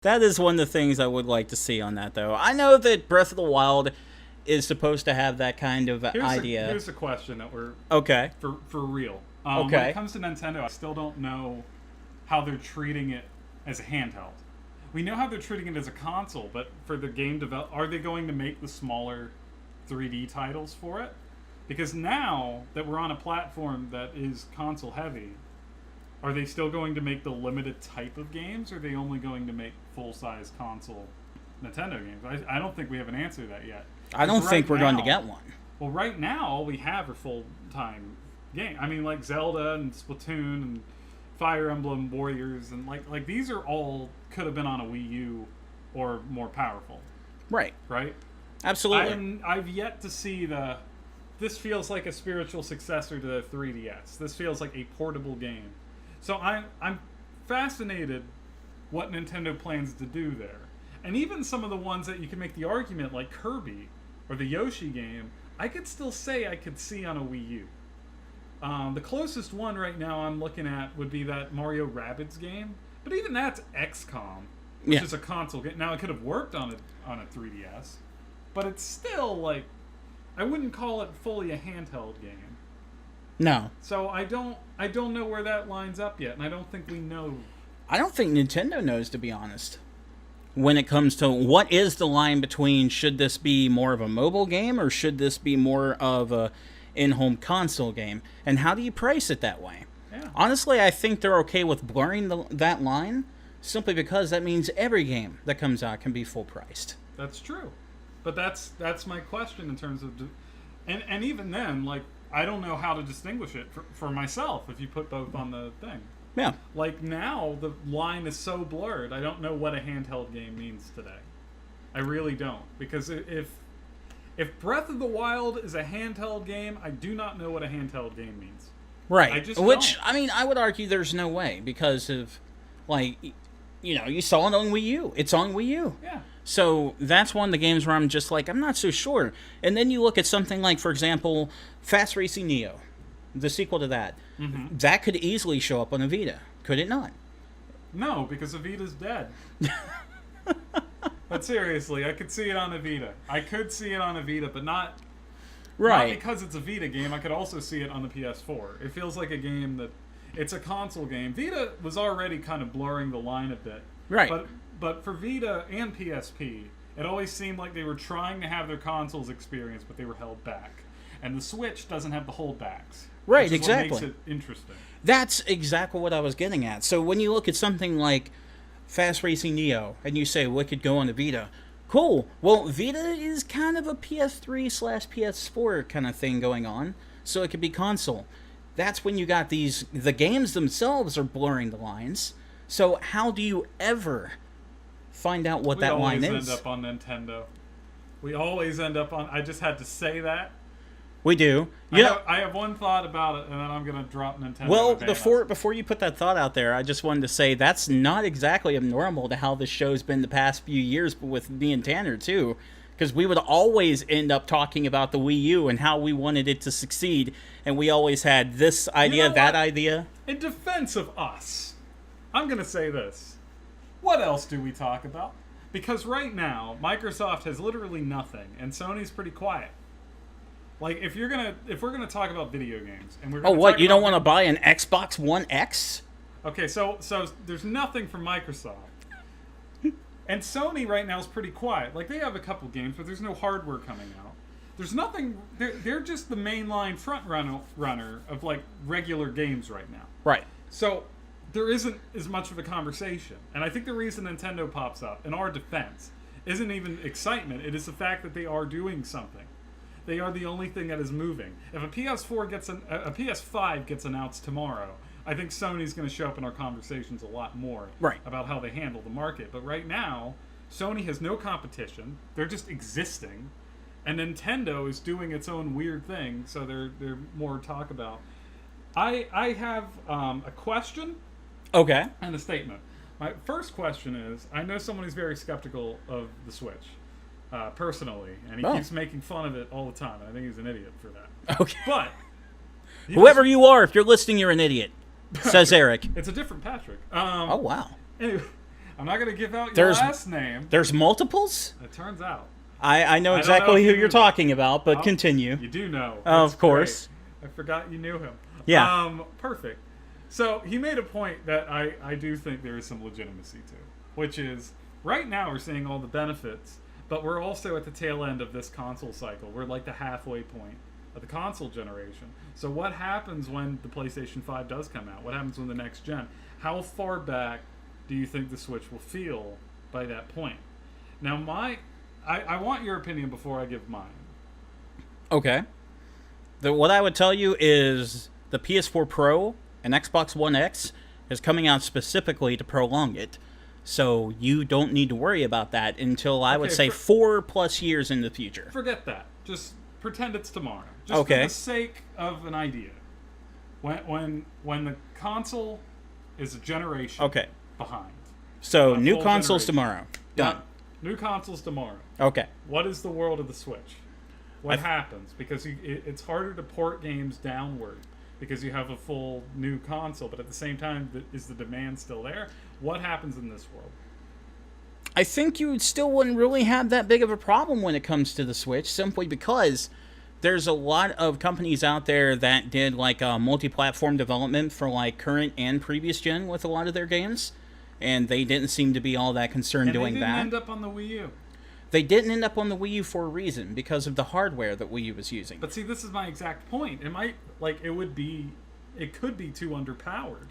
That is one of the things I would like to see on that, though. I know that Breath of the Wild is supposed to have that kind of idea. Here's the question that we're... Okay. For real. Okay. When it comes to Nintendo, I still don't know how they're treating it as a handheld. We know how they're treating it as a console, but for the game are they going to make the smaller 3D titles for it? Because now that we're on a platform that is console heavy, are they still going to make the limited type of games, or are they only going to make full-size console Nintendo games? I don't think we have an answer to that yet. I don't think we're going to get one. Well, right now, all we have are full-time games. I mean, like Zelda and Splatoon and Fire Emblem Warriors, and like these are all could have been on a Wii U or more powerful. Right. Right? Absolutely. I've yet to see this feels like a spiritual successor to the 3DS. This feels like a portable game. So I'm fascinated what Nintendo plans to do there. And even some of the ones that you can make the argument, like Kirby or the Yoshi game, I could still say I could see on a Wii U. The closest one right now I'm looking at would be that Mario Rabbids game. But even that's XCOM, which is a console game. Now, it could have worked on a 3DS, but it's still, like, I wouldn't call it fully a handheld game. No. So I don't know where that lines up yet, and I don't think we know. I don't think Nintendo knows, to be honest. When it comes to what is the line between should this be more of a mobile game or should this be more of a in-home console game, and how do you price it that way? Yeah. Honestly, I think they're okay with blurring that line simply because that means every game that comes out can be full priced. That's true, but that's my question in terms of, and even then, like, I don't know how to distinguish it for myself if you put both on the thing. Yeah. Like, now the line is so blurred. I don't know what a handheld game means today. I really don't, because if Breath of the Wild is a handheld game, I do not know what a handheld game means. Right. I just Which, don't. I mean, I would argue there's no way because of, like, you saw it on Wii U. It's on Wii U. Yeah. So that's one of the games where I'm just like, I'm not so sure. And then you look at something like, for example, Fast Racing Neo, the sequel to that. Mm-hmm. That could easily show up on a Vita, could it not? No, because the Vita's dead. But seriously, I could see it on a Vita. I could see it on a Vita, but not because it's a Vita game. I could also see it on the PS4. It feels like a game that it's a console game. Vita was already kind of blurring the line a bit. Right. But for Vita and PSP, it always seemed like they were trying to have their consoles experience, but they were held back. And the Switch doesn't have the holdbacks. Right, which is exactly. what makes it interesting. That's exactly what I was getting at. So when you look at something like Fast Racing Neo, and you say, well, it could go on the Vita. Cool. Well, Vita is kind of a PS3/PS4 kind of thing going on, so it could be console. That's when you got the games themselves are blurring the lines. So how do you ever find out what that line is? We always end up on Nintendo. We always end up on... I just had to say that. We do. I have one thought about it, and then I'm going to drop Nintendo. Well, before you put that thought out there, I just wanted to say that's not exactly abnormal to how this show's been the past few years with me and Tanner, too. Because we would always end up talking about the Wii U and how we wanted it to succeed, and we always had this idea, that idea. In defense of us, I'm going to say this. What else do we talk about? Because right now, Microsoft has literally nothing, and Sony's pretty quiet. Like, if we're gonna talk about video games, and we're gonna what, you don't want to buy an Xbox One X? Okay, so there's nothing from Microsoft, and Sony right now is pretty quiet. Like, they have a couple games, but there's no hardware coming out. There's nothing. They're just the mainline front runner of, like, regular games right now. Right. So there isn't as much of a conversation, and I think the reason Nintendo pops up, in our defense, isn't even excitement. It is the fact that they are doing something. They are the only thing that is moving. If a PS5 gets announced tomorrow, I think Sony's going to show up in our conversations a lot more about how they handle the market. But right now, Sony has no competition. They're just existing. And Nintendo is doing its own weird thing, so they're more to talk about. I have a question and a statement. My first question is, I know someone who's very skeptical of the Switch. Personally, and he keeps making fun of it all the time, and I think he's an idiot for that. Okay. But whoever you are, if you're listening, you're an idiot, says Eric. It's a different Patrick. Oh, wow. Anyway, I'm not going to give out your There's- last name. There's multiples? It turns out. I know I don't know exactly if who you you're knew talking about, but Oh, continue. You do know. Of That's course. great. I forgot you knew him. Yeah. Perfect. So he made a point that I do think there is some legitimacy to, which is right now we're seeing all the benefits, but we're also at the tail end of this console cycle. We're like the halfway point of the console generation. So what happens when the PlayStation 5 does come out? What happens when the next gen? How far back do you think the Switch will feel by that point? Now, I want your opinion before I give mine. Okay. What I would tell you is the PS4 Pro and Xbox One X is coming out specifically to prolong it. So you don't need to worry about that until I would say 4+ years in the future. Forget that. Just pretend it's tomorrow. Just Okay. for the sake of an idea. When the console is a generation Okay. behind. So A new full consoles generation. tomorrow. Done. New consoles tomorrow. Okay. What is the world of the Switch? What happens? Because it's harder to port games downward because you have a full new console, but at the same time, is the demand still there? What happens in this world? I think you still wouldn't really have that big of a problem when it comes to the Switch, simply because there's a lot of companies out there that did like multi-platform development for like current and previous gen with a lot of their games, and they didn't seem to be all that concerned And doing they didn't that. end up on the Wii U. They didn't end up on the Wii U for a reason, because of the hardware that Wii U was using. But see, this is my exact point. It could be too underpowered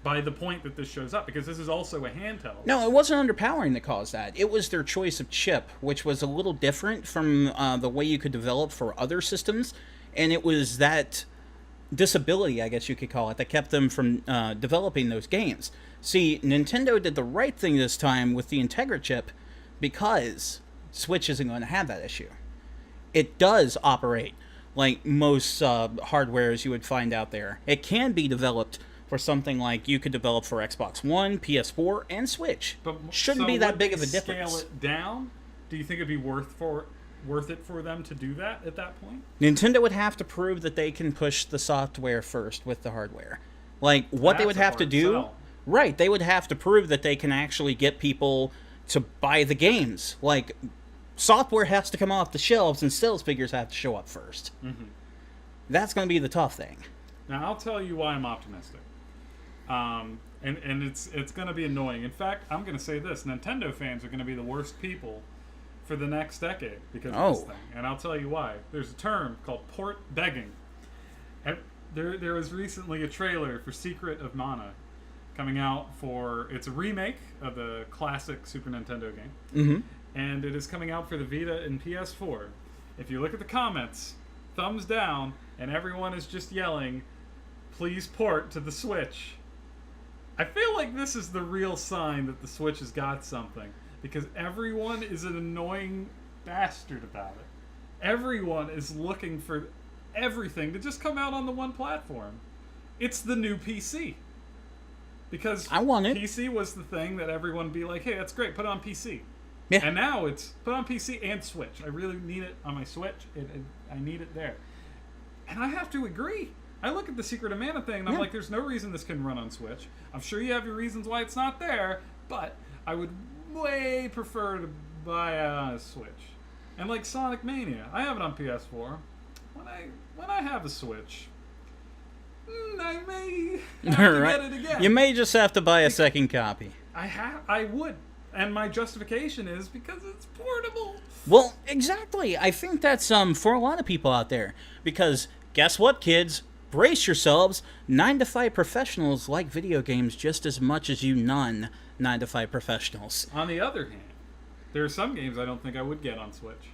by the point that this shows up, because this is also a handheld. No, it wasn't underpowering that caused that. It was their choice of chip, which was a little different from the way you could develop for other systems, and it was that disability, I guess you could call it, that kept them from developing those games. See, Nintendo did the right thing this time with the Integra chip, because Switch isn't going to have that issue. It does operate like most hardwares you would find out there. It can be developed for something like you could develop for Xbox One, PS4, and Switch. But Shouldn't be that big of a difference. Scale it down? Do you think it'd be worth it for them to do that at that point? Nintendo would have to prove that they can push the software first with the hardware. Like, what they That's would a have to hard do... sell. Right, they would have to prove that they can actually get people to buy the games. Like, software has to come off the shelves and sales figures have to show up first. Mm-hmm. That's going to be the tough thing. Now, I'll tell you why I'm optimistic. And it's going to be annoying. In fact, I'm going to say this. Nintendo fans are going to be the worst people for the next decade because of this thing. And I'll tell you why. There's a term called port begging. And there was recently a trailer for Secret of Mana coming out it's a remake of the classic Super Nintendo game. Mm-hmm. And it is coming out for the Vita and PS4. If you look at the comments, thumbs down, and everyone is just yelling, please port to the Switch. I feel like this is the real sign that the Switch has got something, because everyone is an annoying bastard about it. Everyone is looking for everything to just come out on the one platform. It's the new PC. Because I want it. PC was the thing that everyone would be like, hey, that's great, put it on PC. Yeah. And now it's put on PC and Switch. I really need it on my Switch. I need it there. And I have to agree. I look at the Secret of Mana thing and I'm like, there's no reason this can run on Switch. I'm sure you have your reasons why it's not there, but I would way prefer to buy it on a Switch. And like Sonic Mania, I have it on PS4. When I have a Switch, I may have to get it again. You may just have to buy a second copy. I would. And my justification is because it's portable. Well, exactly. I think that's for a lot of people out there. Because guess what, kids? Brace yourselves. 9-to-5 professionals like video games just as much as you non-9-to-5 professionals. On the other hand, there are some games I don't think I would get on Switch.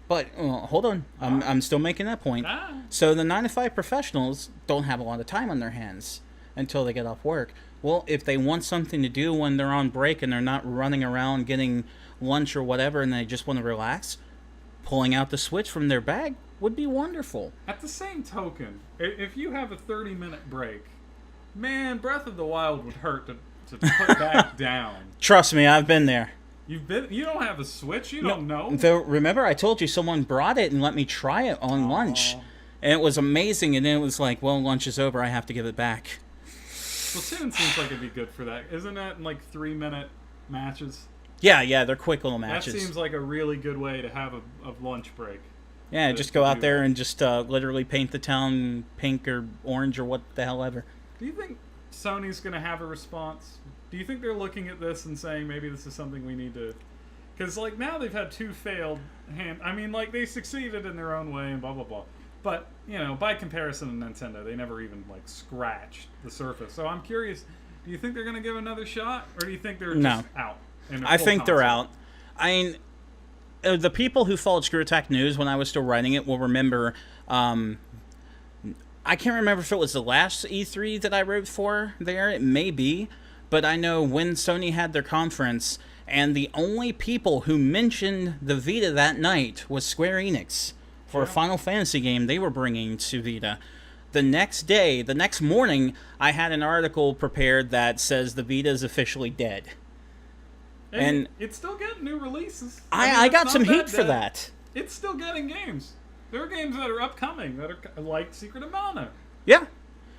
But hold on, I'm still making that point. So the 9-to-5 professionals don't have a lot of time on their hands until they get off work. Well, if they want something to do when they're on break and they're not running around getting lunch or whatever and they just want to relax, pulling out the Switch from their bag would be wonderful. At the same token, if you have a 30-minute break, man, Breath of the Wild would hurt to put back down. Trust me, I've been there. You don't have a Switch? You don't know? Though, remember, I told you someone brought it and let me try it on lunch. And it was amazing, and then it was like, well, lunch is over, I have to give it back. Splatoon seems like it'd be good for that. Isn't that like 3-minute matches. Yeah, they're quick little matches. That seems like a really good way to have a lunch break. Yeah, just go out there and just literally paint the town pink or orange or what the hell ever. Do you think Sony's going to have a response? Do you think they're looking at this and saying maybe this is something we need to... Because, like, now they've had 2 failed I mean, like, they succeeded in their own way and blah, blah, blah. But, you know, by comparison to Nintendo, they never even, like, scratched the surface. So I'm curious, do you think they're going to give another shot? Or do you think they're just out? I think they're out. I mean, the people who followed Screw Attack News when I was still writing it will remember... I can't remember if it was the last E3 that I wrote for there. It may be. But I know when Sony had their conference... And the only people who mentioned the Vita that night was Square Enix for a Final Fantasy game they were bringing to Vita. The next day, the next morning, I had an article prepared that says the Vita is officially dead. And it's still getting new releases. I got some heat for that. It's still getting games. There are games that are upcoming that are like Secret of Mana. Yeah.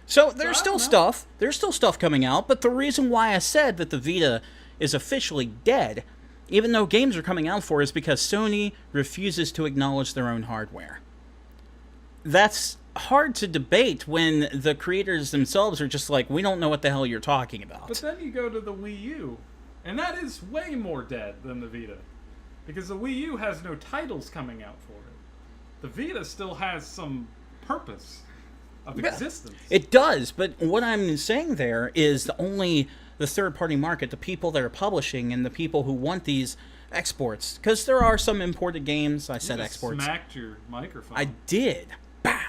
So there's still stuff. There's still stuff coming out. But the reason why I said that the Vita is officially dead, even though games are coming out for it, is because Sony refuses to acknowledge their own hardware. That's hard to debate when the creators themselves are just like, we don't know what the hell you're talking about. But then you go to the Wii U, and that is way more dead than the Vita. Because the Wii U has no titles coming out for it. The Vita still has some purpose of existence. It does, but what I'm saying there is the third-party market, the people that are publishing and the people who want these exports. Because there are some imported games. I said exports. Smacked your microphone. I did. Bow.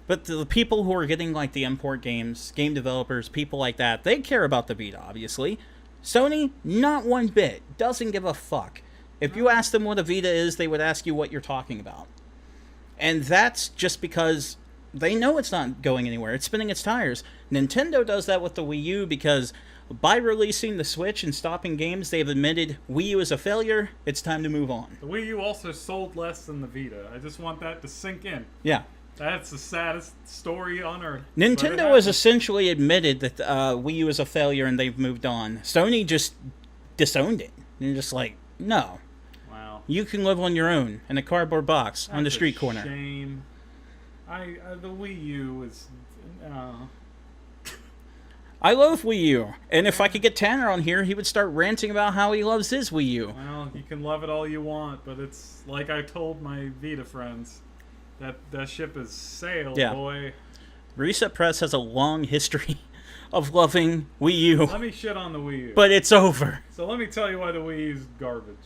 But the people who are getting like the import games, game developers, people like that, they care about the Vita, obviously. Sony, not one bit. Doesn't give a fuck. If you ask them what a Vita is, they would ask you what you're talking about. And that's just because they know it's not going anywhere. It's spinning its tires. Nintendo does that with the Wii U because by releasing the Switch and stopping games, they've admitted Wii U is a failure. It's time to move on. The Wii U also sold less than the Vita. I just want that to sink in. Yeah. That's the saddest story on earth. Nintendo has essentially admitted that Wii U is a failure and they've moved on. Sony just disowned it. They're just like, no. Wow. You can live on your own in a cardboard box on the street corner. Shame. The Wii U is... I love Wii U, and if I could get Tanner on here, he would start ranting about how he loves his Wii U. Well, you can love it all you want, but it's like I told my Vita friends, that ship has sailed, boy. ResetPress has a long history of loving Wii U. Let me shit on the Wii U. But it's over. So let me tell you why the Wii U is garbage.